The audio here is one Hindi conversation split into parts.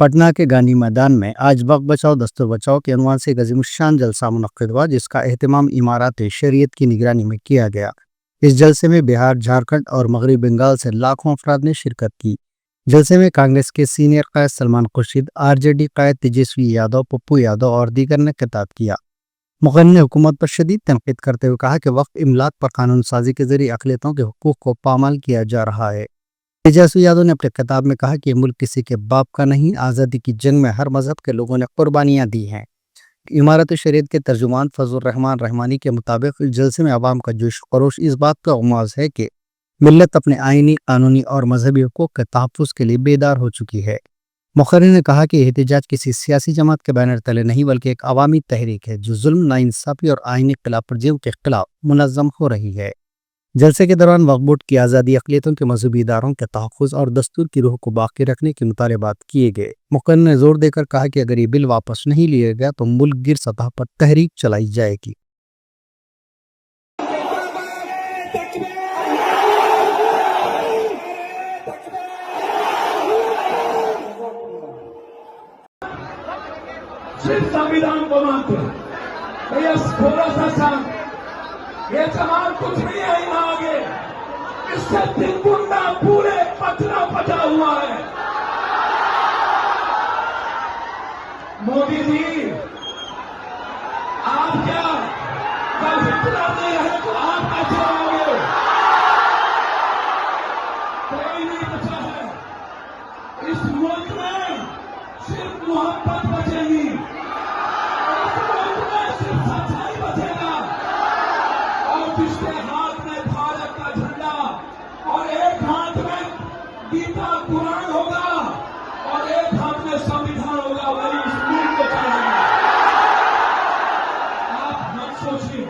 पटना के गांधी मैदान में आज वक्त बचाओ दस्तूर बचाओ के अनुमान से एक अजीमुश्शान जलसा मुनक्किद हुआ, जिसका एहतमाम इमारत शरीयत की निगरानी में किया गया। इस जलसे में बिहार, झारखंड और मगरबी बंगाल से लाखों अफराद ने शिरकत की। जलसे में कांग्रेस के सीनियर कायद सलमान खुर्शीद, आरजेडी कायद तेजस्वी यादव, पप्पू यादव और दीगर ने खिताब किया। मुखर्रर ने हुकूमत पर शदीद तनकीद करते हुए कहा कि वक्त इमलाक पर कानून साजी के जरिए अक़लियतों के हुकूक को पामाल किया जा रहा है। तेजस्वी यादव ने अपने खिताब में कहा कि ये मुल्क किसी के बाप का नहीं, आज़ादी की जंग में हर मजहब के लोगों ने कुर्बानियां दी हैं। इमारत शरीयत के तर्जुमान फजल रहमान रहमानी के मुताबिक इस जलसे में अवाम का जोश खरोश इस बात का उमाज है कि मिल्लत अपने आइनी, कानूनी और मजहबी हुकूक के तहफ़्फ़ुज़ के लिए बेदार हो चुकी है। मुखर्रर ने कहा कि एहतजाज किसी सियासी जमात के बैनर तले नहीं, बल्कि एक अवामी तहरीक है जो जुल्म, नाइंसाफ़ी और आइनी खिलाफ वर्जियों के खिलाफ मुनज़्ज़म हो रही है। जलसे के दौरान वक्फ बोर्ड की आज़ादी, अक़लियतों के मजहबी इदारों के तहफ़्फ़ुज़ और दस्तूर की रूह को बाकी रखने के मुतालबात किए गए। मुखर्रर ने जोर देकर कहा कि अगर ये बिल वापस नहीं लिया गया तो मुल्क गिर सतह पर तहरीक चलाई जाएगी। सिर्फ संविधान को मानते हैं। भैया थोड़ा सा शांत, ये जमात कुछ नहीं है यहाँ आगे, इससे तिरकुंडा पूरे पचरा पचा हुआ है। मोदी जी, आप क्या कल हिटलर नहीं रहे तो आप कैसे आओगे? कोई नहीं बचा है इस मुल्क में, सिर्फ मोहब्बत बचेगी, इस मुल्क में सिर्फ सच्चाई बचेगा। और जिसके हाथ में भारत का झंडा और एक हाथ में गीता कुरान होगा और एक हाथ में संविधान होगा, वही इस मुल्क को चलाएगा। आप मत सोचिए।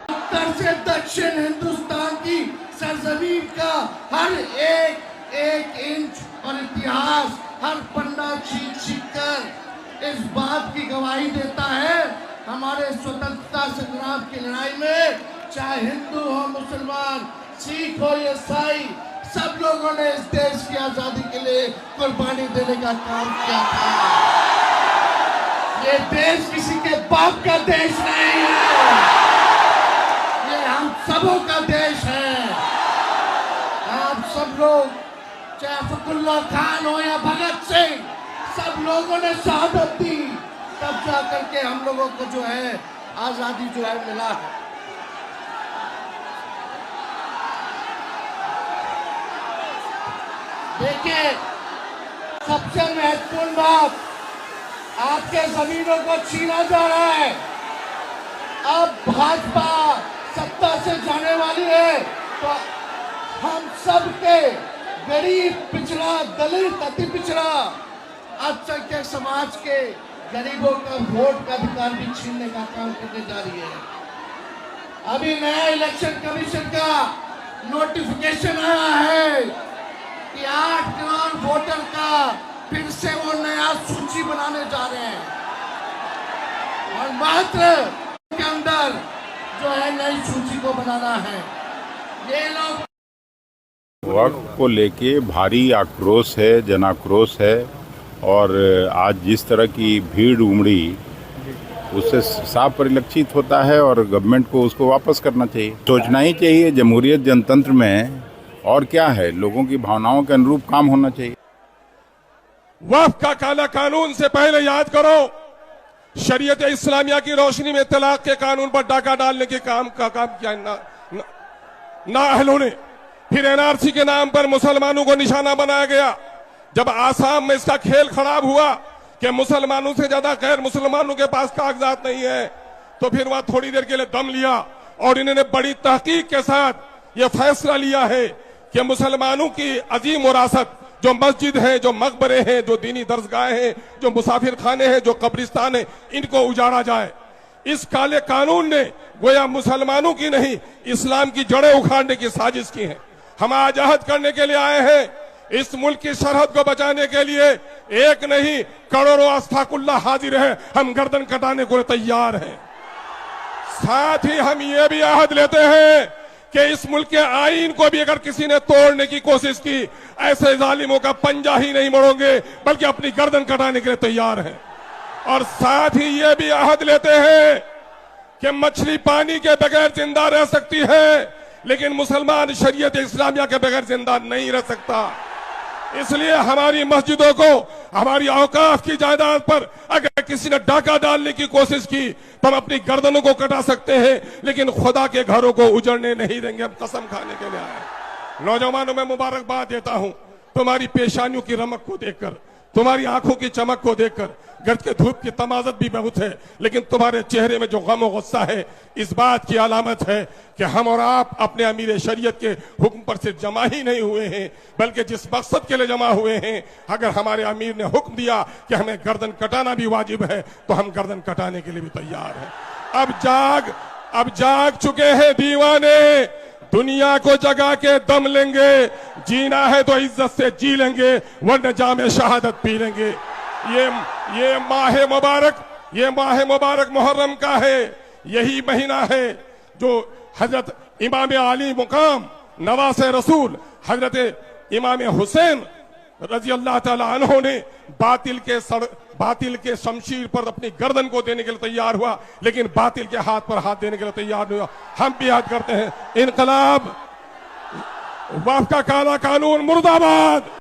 उत्तर से दक्षिण हिंदुस्तान की सरजमीन का हर एक इंच और इतिहास, हर पन्ना छीन कर इस बात की गवाही देता है, हमारे स्वतंत्रता संग्राम की लड़ाई में चाहे हिंदू हो, मुसलमान, सिख हो, ईसाई, सब लोगों ने इस देश की आजादी के लिए कुर्बानी देने का काम किया था। ये देश किसी के बाप का देश नहीं है, ये हम सबों का देश है। आप सब लोग, चाहे फखरुल्लाह खान हो या भगत सिंह, सब लोगों ने शहादत दी, तब जा करके हम लोगों को जो है आजादी जो है मिला है। देखिए, सबसे महत्वपूर्ण बात, आपके जमीनों को छीना जा रहा है। अब भाजपा सत्ता से जाने वाली है तो हम सब के गरीब, पिछड़ा, दलित, अति पिछड़ा, अल्पसंख्यक समाज के गरीबों का वोट का अधिकार भी छीनने का काम करने जा रही है। अभी नया इलेक्शन कमीशन का नोटिफिकेशन आया है कि 8 करोड़ वोटर का फिर से वो नया सूची बनाने जा रहे हैं और मात्र के अंदर जो है नई सूची को बनाना है। ये लोग वक्त को लेके भारी आक्रोश है, जन आक्रोश है, और आज जिस तरह की भीड़ उमड़ी उससे साफ परिलक्षित होता है और गवर्नमेंट को उसको वापस करना चाहिए। सोचना ही चाहिए, जमहूरियत जनतंत्र में और क्या है, लोगों की भावनाओं के अनुरूप काम होना चाहिए। वक्फ का काला कानून से पहले याद करो, शरीयत इस्लामिया की रोशनी में तलाक के कानून पर डाका डालने के काम किया नाअहलों ने। फिर एनआरसी के नाम पर मुसलमानों को निशाना बनाया गया। जब आसाम में इसका खेल खराब हुआ कि मुसलमानों से ज्यादा गैर मुसलमानों के पास कागजात नहीं है, तो फिर वह थोड़ी देर के लिए दम लिया और इन्होंने बड़ी तहकीक के साथ यह फैसला लिया है कि मुसलमानों की अजीम विरासत, जो मस्जिद है, जो मकबरे हैं, जो दीनी दरसगाह हैं, जो मुसाफिर खाने हैं, जो कब्रिस्तान है, इनको उजाड़ा जाए। इस काले कानून ने गोया मुसलमानों की नहीं, इस्लाम की जड़ें उखाड़ने की साजिश की है। हम आज अहद करने के लिए आए हैं, इस मुल्क की सरहद को बचाने के लिए एक नहीं करोड़ों अस्तगफिरुल्लाह हाजिर है, हम गर्दन कटाने को तैयार हैं। साथ ही हम ये भी अहद लेते हैं कि इस मुल्क के आईन को भी अगर किसी ने तोड़ने की कोशिश की, ऐसे जालिमों का पंजा ही नहीं मोड़ोगे बल्कि अपनी गर्दन कटाने के लिए तैयार हैं। और साथ ही ये भी अहद लेते हैं कि मछली पानी के बगैर जिंदा रह सकती है, लेकिन मुसलमान शरीयत इस्लामिया के बगैर जिंदा नहीं रह सकता। इसलिए हमारी मस्जिदों को, हमारी औकाफ की जायदाद पर अगर किसी ने डाका डालने की कोशिश की तो हम अपनी गर्दनों को कटा सकते हैं, लेकिन खुदा के घरों को उजड़ने नहीं देंगे। हम कसम खाने के लिए आए। नौजवानों में मुबारकबाद देता हूं तुम्हारी पेशानियों की रमक को देखकर, तुम्हारी आंखों की चमक को देखकर। गर्द के धूप की तमाजत भी बहुत है, लेकिन तुम्हारे चेहरे में जो गम और गुस्सा है, इस बात की अलामत है कि हम और आप अपने अमीर शरीयत के हुक्म पर सिर्फ जमा ही नहीं हुए हैं, बल्कि जिस मकसद के लिए जमा हुए हैं। अगर हमारे अमीर ने हुक्म दिया कि हमें गर्दन कटाना भी वाजिब है, तो हम गर्दन कटाने के लिए भी तैयार हैं। अब जाग चुके हैं दीवाने, दुनिया को जगा के दम लेंगे। जीना है तो इज्जत से जी लेंगे, वरना जामे शहादत पी लेंगे। ये माह मुबारक मुहर्रम का है। यही महीना है जो हजरत इमाम आली मुकाम नवासे रसूल हजरत इमाम हुसैन रजी अल्लाह ताला अन्हो ने बातिल के शमशीर पर अपनी गर्दन को देने के लिए तैयार हुआ, लेकिन बातिल के हाथ पर हाथ देने के लिए तैयार नहीं हुआ। हम भी याद करते हैं, इनकलाब, वफ का काला कानून मुर्दाबाद।